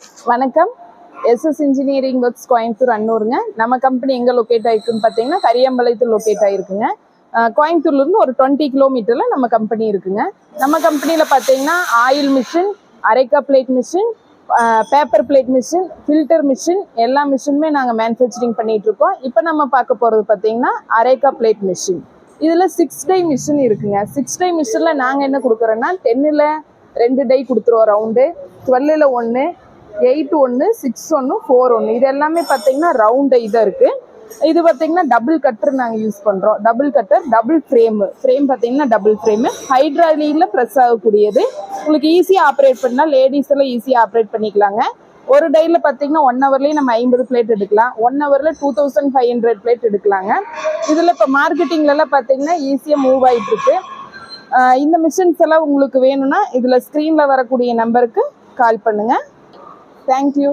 வணக்கம். SS engineering works Coimbatore அன்னூருங்க. நம்ம கம்பெனி எங்கே லொக்கேட் ஆகிருக்குன்னு பார்த்தீங்கன்னா கரியாம்பாளையத்தில் லொக்கேட் ஆகிருக்குங்க. கோயம்புத்தூர்லேருந்து ஒரு 20 கிலோமீட்டரில் நம்ம கம்பெனி இருக்குங்க. நம்ம கம்பெனியில் பார்த்தீங்கன்னா oil machine, areca plate machine, paper plate machine, filter machine எல்லா மிஷினுமே நாங்கள் மேனுஃபேக்சரிங் பண்ணிகிட்ருக்கோம். இப்போ நம்ம பார்க்க போகிறது பார்த்தீங்கன்னா அரேக்கா பிளேட் மிஷின். இதில் 6 டை மிஷின் இருக்குங்க. 6 டை மிஷினில் நாங்கள் என்ன கொடுக்குறோன்னா 10ல் 2 டை கொடுத்துருவோம் ரவுண்டு, 12ல் 1, 8 1, 6 1, 4 1. இது எல்லாமே பார்த்தீங்கன்னா ரவுண்ட் இதாக இருக்குது. இது பார்த்தீங்கன்னா டபுள் கட்டர் நாங்கள் யூஸ் பண்ணுறோம். Double cutter, double frame. Frame பார்த்தீங்கன்னா டபுள் ஃப்ரேமு, ஹைட்ராலிக்கில் ப்ரெஸ் ஆகக்கூடியது. உங்களுக்கு ஈஸியாக ஆப்ரேட் பண்ணால் லேடிஸ் எல்லாம் ஈஸியாக ஆப்ரேட் பண்ணிக்கலாங்க. ஒரு டையில் பார்த்தீங்கன்னா 1 ஹவர்லேயே நம்ம 50 பிளேட் எடுக்கலாம். 1 ஹவரில் 2500 பிளேட் எடுக்கலாங்க. இதில் இப்போ மார்க்கெட்டிங்லலாம் பார்த்தீங்கன்னா ஈஸியாக மூவ் ஆகிட்டுருக்கு. இந்த மிஷின்ஸ் எல்லாம் உங்களுக்கு வேணும்னா இதில் ஸ்க்ரீனில் வரக்கூடிய நம்பருக்கு கால் பண்ணுங்கள். Thank you.